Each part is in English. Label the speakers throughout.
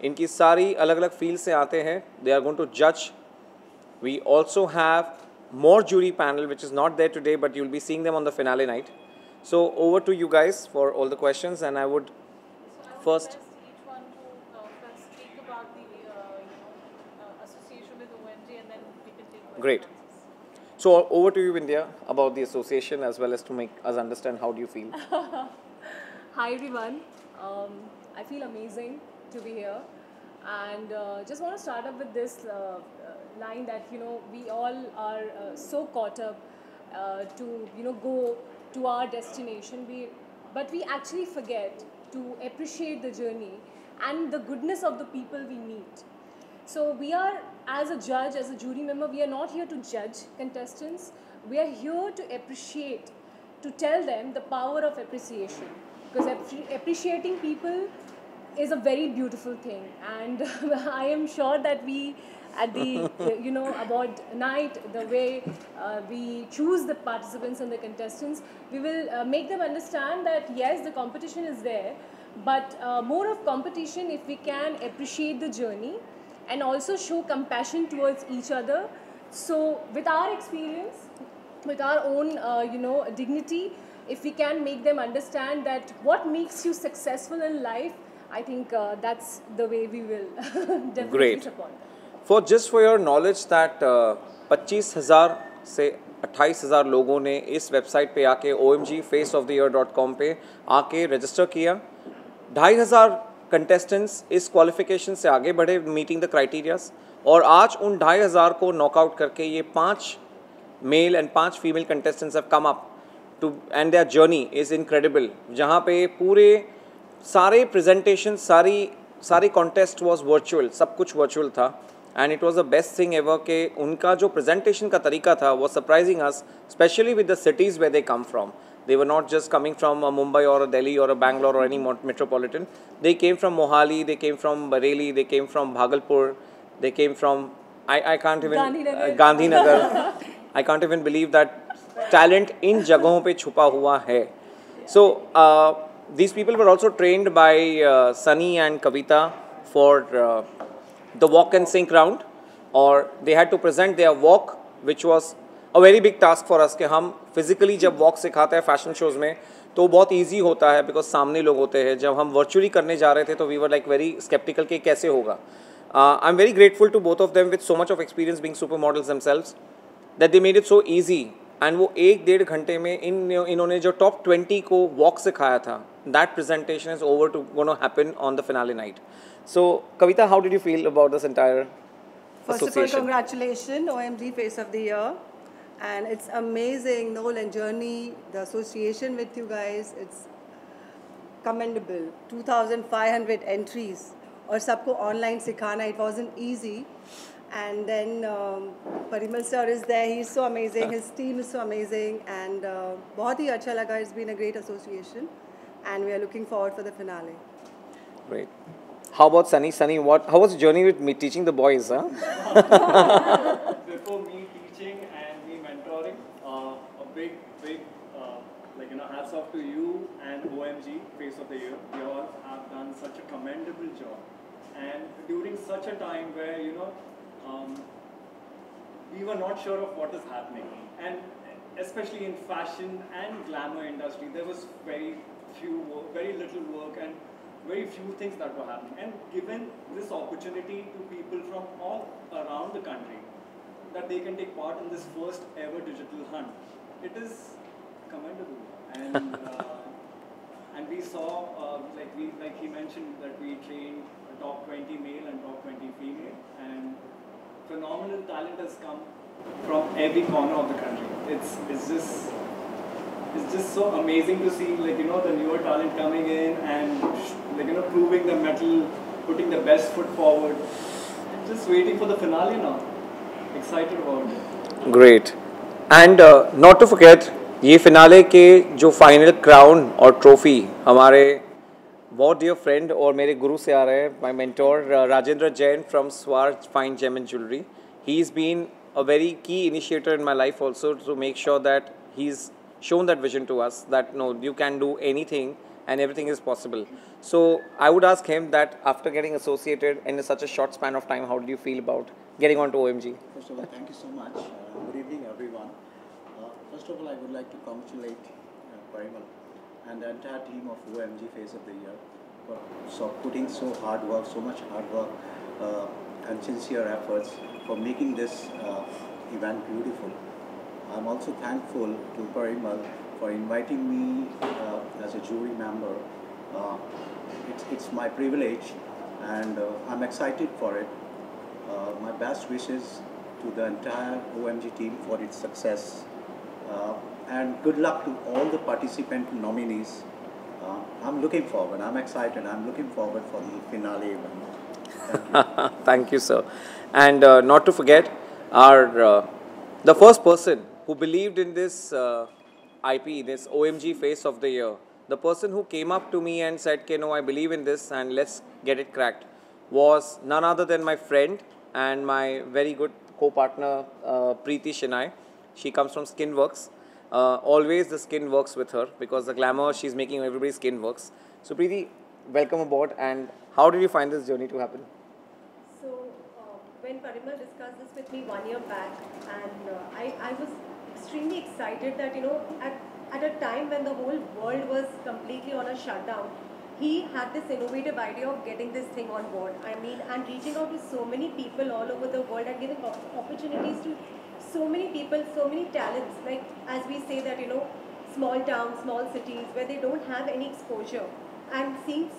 Speaker 1: इनकी सारी अलग अलग फील्ड से आते हैं. They are going to judge. We also have more jury panel which is not there today, but you'll be seeing them on the finale night. So over to you guys for all the questions, and I would first.
Speaker 2: Each one to first speak about the association with OMG, and then we can take questions.
Speaker 1: Great. So over to you, India, about the association as well as to make us understand how do you feel.
Speaker 3: Hi everyone. I feel amazing to be here, and just want to start up with this line that we all are so caught up to go to our destination, but we actually forget to appreciate the journey and the goodness of the people we meet. So we are, as a judge, as a jury member, we are not here to judge contestants. We are here to appreciate, to tell them the power of appreciation. Because appreciating people is a very beautiful thing. And I am sure that we, at the award night, the way we choose the participants and the contestants, we will make them understand that yes, the competition is there, but more of competition if we can appreciate the journey and also show compassion towards each other. So with our experience, with our own dignity, if we can make them understand that what makes you successful in life, I think that's the way we will definitely support them.
Speaker 1: Just for your knowledge that 25,000 से 28,000 लोगों ने इस website पे आके omgfaceoftheyear.com पे आके register किया. 2,500 contestants इस क्वालिफिकेशन से आगे बढ़े मीटिंग द क्राइटेरियाज, और आज उन 2,500 को नॉकआउट करके ये 5 male and 5 female contestants have come up to, and their journey is incredible. जहाँ पे पूरे सारे प्रेजेंटेशन सारी कॉन्टेस्ट वाज वर्चुअल, सब कुछ वर्चुअल था, and it was the best thing ever के उनका जो प्रेजेंटेशन का तरीका था वो surprising us, especially with the cities where they come from. They were not just coming from Mumbai or a Delhi or a Bangalore or any metropolitan. They came from Mohali, they came from Bareilly, they came from Bhagalpur, they came from I can't even Gandhinagar. I can't even believe that talent in जगहों पे छुपा हुआ है. So these people were also trained by Sunny and Kavita for the walk and sync round, or they had to present their walk, which was a very big task for us. कि हम physically जब walk सिखाते हैं fashion shows में तो बहुत easy होता है because सामने लोग होते हैं. जब हम virtually करने जा रहे थे तो we were like very skeptical कि कैसे होगा. I'm very grateful to both of them with so much of experience being supermodels themselves that they made it so easy. And वो 1-1.5 घंटे में इन्होंने जो top 20 को walk सिखाया था, that presentation is going to happen on the finale night. So Kavita, how did you feel about this entire
Speaker 4: First
Speaker 1: association?
Speaker 4: of all, congratulations, OMG Face of the Year. And it's amazing, Noel and Journey, the association with you guys, it's commendable. 2,500 entries. और सबको online सिखाना, it wasn't easy. And then Parimal sir is there, he's so amazing, his team is so amazing. And बहुत ही अच्छा लगा, it's been a great association. And we are looking forward for the finale.
Speaker 1: Great. How about Sunny? Sunny, how was the journey with me teaching the boys? Huh?
Speaker 5: Before me teaching and me mentoring, a big hats off to you and OMG Face of the Year. You all have done such a commendable job, and during such a time where we were not sure of what is happening, and especially in fashion and glamour industry, there was very little work and very few things that were happening. And given this opportunity to people from all around the country, that they can take part in this first ever digital hunt, it is commendable. And we saw, like he mentioned, that we trained top 20 male and top 20 female, and phenomenal talent has come from every corner of the country. It's just so amazing to see, the newer talent coming in and proving the mettle, putting the best foot forward. Just waiting for the finale now. Excited about it.
Speaker 1: Great. And not to forget, ये finale के जो final crown और trophy हमारे बहुत dear friend और मेरे गुरु से आ रहे हैं, my mentor Rajendra Jain from Swarz Fine Gem and Jewellery. He is been a very key initiator in my life also to make sure that he's shown that vision to us that no, you can do anything and everything is possible. So I would ask him that after getting associated in such a short span of time, how did you feel about getting onto OMG?
Speaker 6: First of all, thank you so much. Good evening, everyone. First of all, I would like to congratulate Parimal and the entire team of OMG Face of the Year for putting so much hard work and sincere efforts for making this event beautiful. I'm also thankful to Parimal for inviting me as a jury member. It's my privilege, and I'm excited for it. My best wishes to the entire OMG team for its success, and good luck to all the participant nominees. I'm looking forward, I'm excited, I'm looking forward for the finale event. Thank you.
Speaker 1: Thank you, sir. And not to forget, our the first person who believed in this IP, this OMG Face of the Year, the person who came up to me and said, "Okay, no, I believe in this and let's get it cracked," was none other than my friend and my very good co-partner, Preeti Shinai. She comes from Skinworks. Always the skin works with her because the glamour she's making everybody's skin works. So Preeti, welcome aboard, and how did you find this journey to happen?
Speaker 7: So when Parimal discussed this with me 1 year back, and I was extremely excited that, you know, at a time when the whole world was completely on a shutdown, he had this innovative idea of getting this thing on board. I mean, and reaching out to so many people all over the world and giving opportunities to so many people, so many talents. Like, as we say that, you know, small towns, small cities where they don't have any exposure, and seeing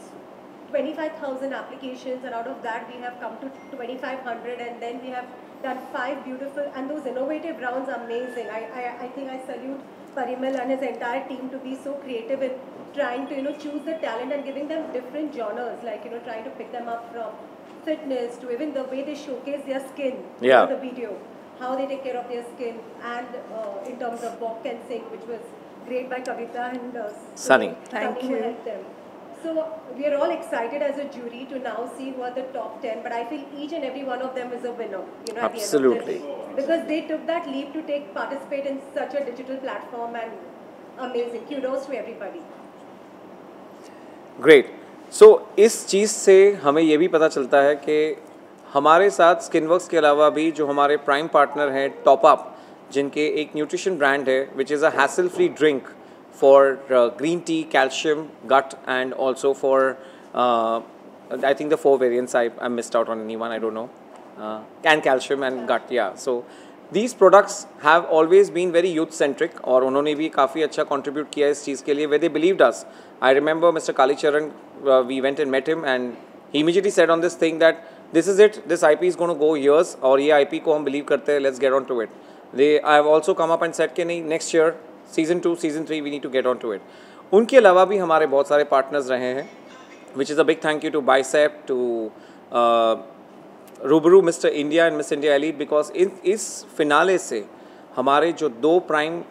Speaker 7: 25,000 applications, and out of that we have come to 2,500, and then we have done 5 beautiful, and those innovative rounds are amazing. I think I salute Parimal and his entire team to be so creative in trying to, you know, choose the talent and giving them different genres, like, you know, trying to pick them up from fitness to even the way they showcase their skin in the video, how they take care of their skin, and in terms of Bob Can Sing, which was great by Kavita and
Speaker 1: Sunny.
Speaker 4: Thank
Speaker 7: who
Speaker 4: you.
Speaker 7: helped them. So we are all excited as a jury to now see who are the top 10, but I feel each and every one of them is a winner, you know,
Speaker 1: Absolutely.
Speaker 7: at the end of the day. Because they took that leap to participate in such a digital platform, and amazing. Kudos to everybody.
Speaker 1: Great. So इस चीज़ से हमें ये भी पता चलता है कि हमारे साथ स्किनवर्क्स के अलावा भी जो हमारे प्राइम पार्टनर हैं टॉप अप, जिनके एक न्यूट्रिशन ब्रांड है which is a hassle free drink for green tea, calcium, gut, and also for I think the 4 variants, I missed out on anyone, I don't know, and calcium and gut, yeah. So these products have always been very youth centric, और उन्होंने भी काफ़ी अच्छा contribute किया इस चीज़ के लिए, where they believed us. I remember Mr. Kalicharan, we went and met him, and he immediately said on this thing that this is it, this IP is going to go years, और ये IP को हम believe करते हैं, let's get on to it. I have also come up and said कि नहीं, next year, season 2, season 3, we need to get on to it. उनके अलावा भी हमारे बहुत सारे partners रहे हैं, which is a big thank you to Bicep, to Rubaru, Mr. India and Miss India Elite, because इस फिनाले से हमारे जो 2 प्राइम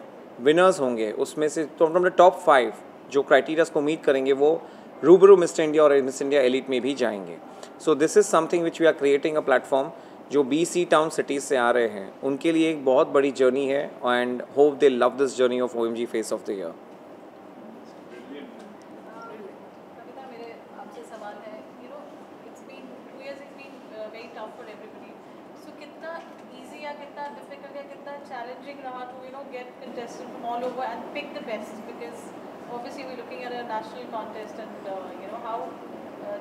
Speaker 1: विनर्स होंगे उसमें से फ्रॉम द टॉप 5 जो क्राइटेरियाज को मीट करेंगे वो रूबरू, मिस्टर इंडिया और मिस इंडिया एलिट में भी जाएंगे. So this is something which we are creating a platform. जो BC टाउन सिटीज़ से आ रहे हैं उनके लिए एक बहुत बड़ी जर्नी है, and hope they love this journey of OMG face of the year.
Speaker 2: Kavita, मेरे आपसे सवाल है, you know, it's been 2 years, it's been very tough for everybody. So कितना easy या कितना difficult या कितना challenging रहा to, you know, get contestants from all over and pick the best, because obviously we're looking at a national contest, and you know, how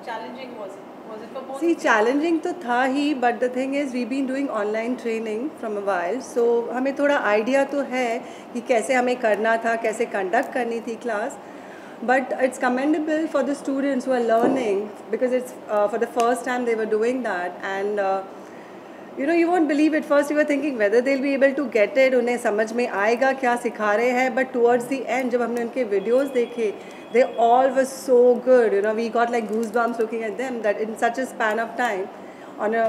Speaker 2: challenging was it? Was it for both?
Speaker 4: See, challenging तो था ही, but the thing is we've been doing online training from a while, so हमें थोड़ा idea तो है कि कैसे हमें करना था, कैसे conduct करनी थी class. But it's commendable for the students who are learning, because it's for the first time they were doing that, and you know, you won't believe it. First you were thinking whether they'll be able to get it, उन्हें समझ में आएगा क्या सिखा रहे हैं, but towards the end जब हमने उनके videos देखे, they all were so good. You know, we got like goosebumps looking at them, that in such a span of time, on a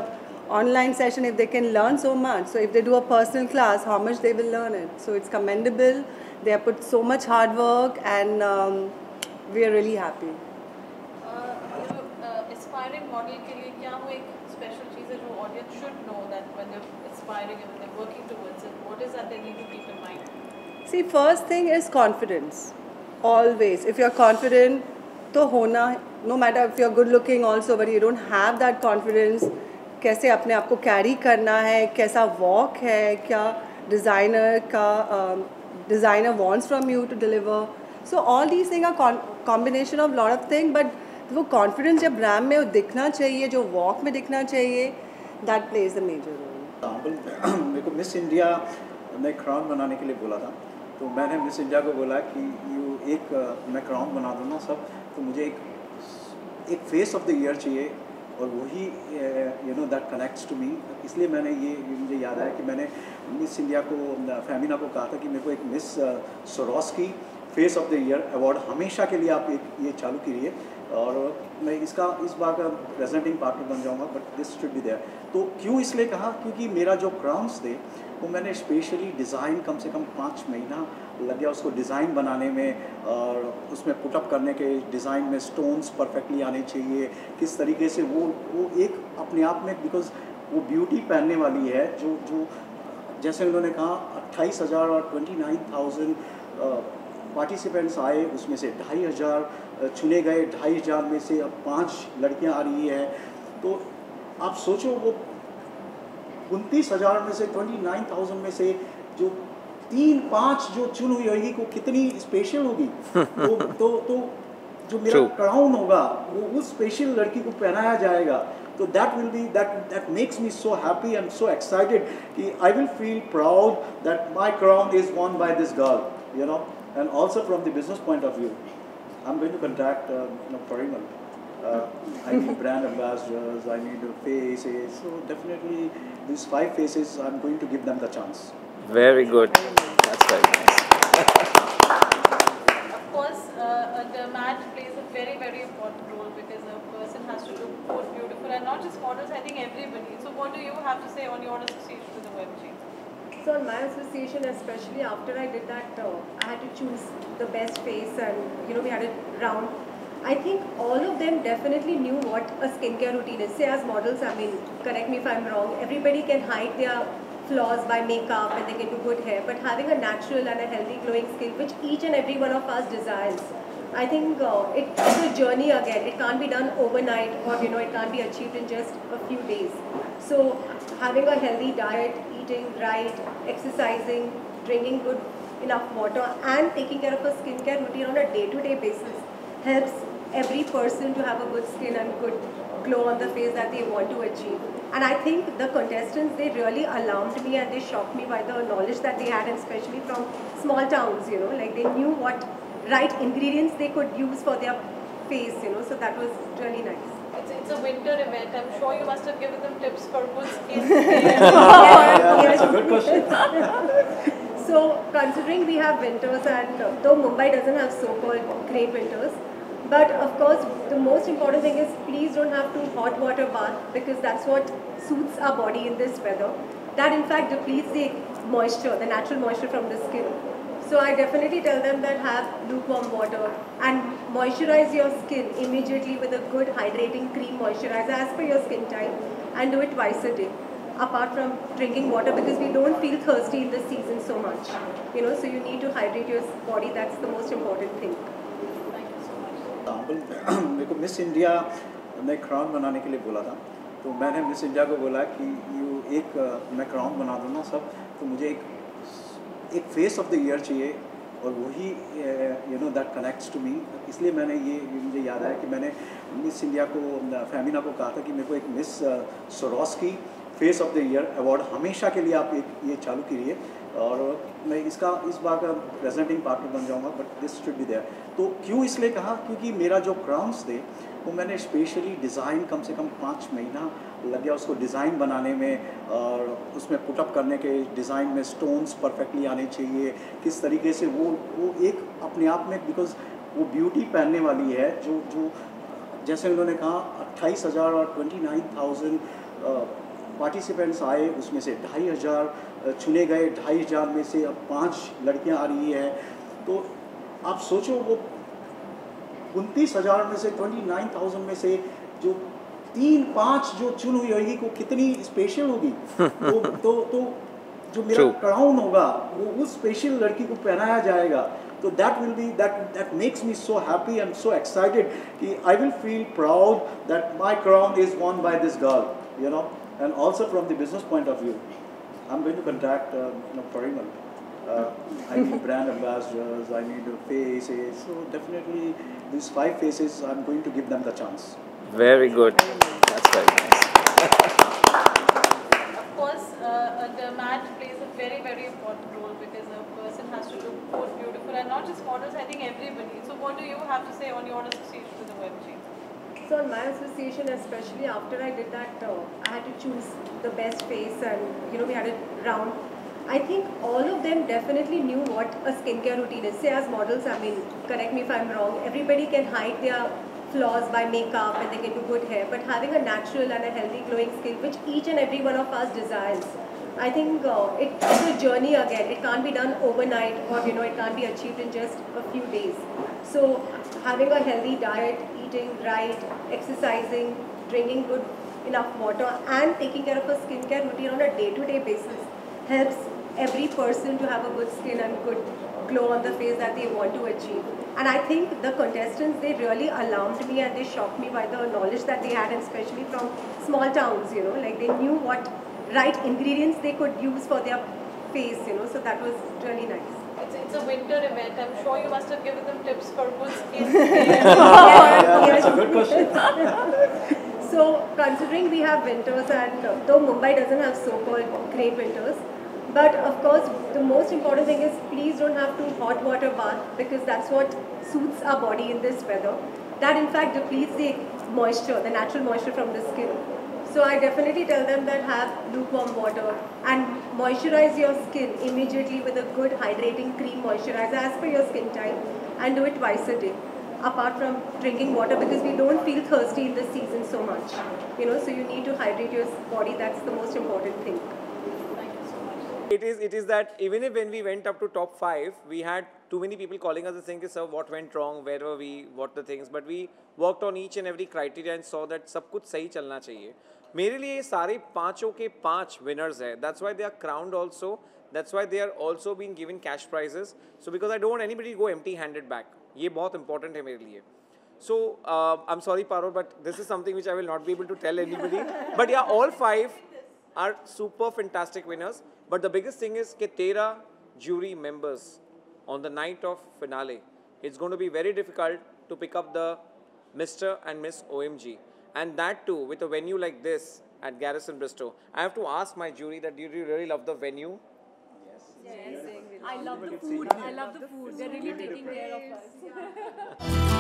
Speaker 4: online session, if they can learn so much, so if they do a personal class, how much they will learn it. So it's commendable. They have put so much hard work, and we are really happy.
Speaker 2: You know, aspiring model के लिए क्या वो एक special चीज़ है जो audience should know, that when they're aspiring and when they're working towards it, what is that they need to keep in mind?
Speaker 4: See, first thing is confidence. Always. If you're confident, तो होना, no matter if you are good looking also but you don't have that confidence, कैसे अपने आप को carry करना है, कैसा walk है, क्या designer wants from you to deliver. So all these thing are combination of lot of thing, but वो कॉन्फिडेंस जब ब्रांड में दिखना चाहिए, जो वॉक में दिखना चाहिए, that plays the major role.
Speaker 6: मेरे को मिस इंडिया ने क्राउन बनाने के लिए बोला था, तो मैंने मिस इंडिया को बोला कि मैं क्राउन बना दूँ ना सब, तो मुझे एक फेस ऑफ द ईयर चाहिए और वही दैट कनेक्ट्स टू मी. इसलिए मुझे याद आया कि मैंने मिस इंडिया को, फेमिना को कहा था कि मेरे को एक miss Swarovski face of the year award हमेशा के लिए आप ये चालू कीजिए, और मैं इस बार का प्रेजेंटिंग पार्टनर बन जाऊंगा, but this should be there. तो क्यों इसलिए कहा, क्योंकि मेरा जो क्राउन्स थे वो मैंने स्पेशली डिज़ाइन कम से कम 5 महीना लग गया उसको डिज़ाइन बनाने में, और उसमें पुटअप करने के डिज़ाइन में स्टोन्स परफेक्टली आने चाहिए, किस तरीके से वो एक अपने आप में, बिकॉज वो ब्यूटी पहनने वाली है, जो जैसे उन्होंने कहा 28,000 और 29,000 पार्टिसिपेंट्स आए, उसमें से 2,500 चुने गए, 2,500 में से अब 5 लड़कियां आ रही है. तो आप सोचो वो 29,000 में से 29,000 में से जो 3-5 जो चुन हुई होगी वो कितनी स्पेशल होगी. तो जो मेरा क्राउन होगा वो उस स्पेशल लड़की को पहनाया जाएगा. तो that makes me so happy and so excited कि I will feel proud that my crown is won by this girl, you know. And also from the business point of view, I'm going to contact Parimal. I need brand ambassadors, I need faces. So definitely these 5 faces, I'm going to give them the chance.
Speaker 1: Very good. That's very nice.
Speaker 2: Of course, the mat plays a very, very important role because a person has to look good, beautiful, and not just models, I think everybody. So what do you have to say on your association with the OMG?
Speaker 7: So on my association, especially after I did that, I had to choose the best face, and we had a round. I think all of them definitely knew what a skincare routine is. Say as models, I mean, correct me if I'm wrong, everybody can hide their flaws by makeup and they can do good hair, but having a natural and a healthy glowing skin, which each and every one of us desires, I think it's a journey again. It can't be done overnight, or it can't be achieved in just a few days. So having a healthy diet, eating right, exercising, drinking good enough water, and taking care of a skincare routine on a day-to-day basis helps every person to have a good skin and good glow on the face that they want to achieve. And I think the contestants, they really alarmed me and they shocked me by the knowledge that they had, and especially from small towns, like they knew what right ingredients they could use for their face, so that was really nice.
Speaker 2: It's a winter event. I'm sure you must have given them tips for good skin.
Speaker 6: That's a good question.
Speaker 7: So considering we have winters, and though Mumbai doesn't have so-called great winters, but of course the most important thing is please don't have too hot water bath, because that's what suits our body in this weather. That in fact depletes the moisture, the natural moisture from the skin. So I definitely tell them that have lukewarm water and moisturize your skin immediately with a good hydrating cream moisturizer as per your skin type, and do it twice a day. Apart from drinking water, because we don't feel thirsty in this season so much, so you need to hydrate your body. That's the most important thing.
Speaker 2: Thank you so much.
Speaker 6: मेरे को miss India ने crown बनाने के लिए बोला था, तो मैंने मिस इंडिया को बोला कि मैं क्राउन बना दूँ ना सब, तो मुझे एक फेस ऑफ द ईयर चाहिए, और वही दैट कनेक्ट्स टू मी. इसलिए मुझे याद आया कि मैंने मिस इंडिया को, फेमिना को कहा था कि मेरे को एक miss Swarovski face of the year award हमेशा के लिए आप ये चालू कीजिए, और मैं इस बार का प्रेजेंटिंग पार्टनर बन जाऊंगा, but this should be there. तो क्यों इसलिए कहा, क्योंकि मेरा जो क्राउन्स थे वो मैंने स्पेशली डिज़ाइन कम से कम 5 महीना लग गया उसको डिज़ाइन बनाने में, और उसमें पुटअप करने के डिज़ाइन में स्टोन्स परफेक्टली आने चाहिए, किस तरीके से वो एक अपने आप में, बिकॉज वो ब्यूटी पहनने वाली है, जो जैसे उन्होंने कहा 28,000 और 29,000 पार्टिसिपेंट्स आए, उसमें से 2,500 चुने गए, 2,500 में से अब 5 लड़कियां आ रही है. तो आप सोचो वो 29,000 में से 29,000 में से जो 3-5 जो चुन हुई होगी वो कितनी स्पेशल होगी. तो जो मेरा क्राउन होगा वो उस स्पेशल लड़की को पहनाया जाएगा. So that will be, that makes me so happy and so excited. I will feel proud that my crown is won by this girl, you know. And also from the business point of view, I'm going to contact Parimal. I need brand ambassadors, I need faces. So definitely these 5 faces, I'm going to give them the chance.
Speaker 1: Very good. That's very nice.
Speaker 2: Of course, the mat plays a very, very important role because a person has to look both beautiful and not just models, I think everybody. So what do you have to say on your association with the OMG?
Speaker 7: So on my association, especially after I did that, I had to choose the best face, and we had a round. I think all of them definitely knew what a skincare routine is. Say as models, I mean, correct me if I'm wrong, everybody can hide their flaws by makeup and they can do good hair, but having a natural and a healthy glowing skin, which each and every one of us desires, I think it's a journey again. It can't be done overnight, or it can't be achieved in just a few days. So having a healthy diet, eating right, exercising, drinking good enough water, and taking care of a skincare routine on a day-to-day basis helps every person to have a good skin and good glow on the face that they want to achieve. And I think the contestants, they really alarmed me and they shocked me by the knowledge that they had, and especially from small towns, like they knew what right ingredients they could use for their face, so that was really nice.
Speaker 2: It's a winter event. I'm sure you must have given them tips for good skin.
Speaker 6: That's a good question.
Speaker 7: So considering we have winters, and though Mumbai doesn't have so-called great winters, but of course the most important thing is please don't have too hot water bath, because that's what suits our body in this weather. That in fact depletes the moisture, the natural moisture from the skin. So I definitely tell them that have lukewarm water and moisturize your skin immediately with a good hydrating cream moisturizer as per your skin type, and do it twice a day. Apart from drinking water, because we don't feel thirsty in this season so much, so you need to hydrate your body. That's the most important thing.
Speaker 2: Thank you so much.
Speaker 1: It is that even if when we went up to top 5, we had too many people calling us and saying, sir, what went wrong, where were we, what the things, but we worked on each and every criteria and saw that सब कुछ सही चलना चाहिए. मेरे लिए सारे 5 के 5 winners है. That's why they are crowned also. That's why they are also being given cash prizes. So because I don't want anybody to go empty-handed back. ये बहुत important है मेरे लिए. So I'm sorry, Parul, but this is something which I will not be able to tell anybody. But yeah, all 5 are super fantastic winners. But the biggest thing is that 13 jury members on the night of finale. It's going to be very difficult to pick up the Mr. and Miss OMG. And that too, with a venue like this at Garrison Bristow. I have to ask my jury that do you really love the venue?
Speaker 3: Yes. I love the food. They're really taking care of us.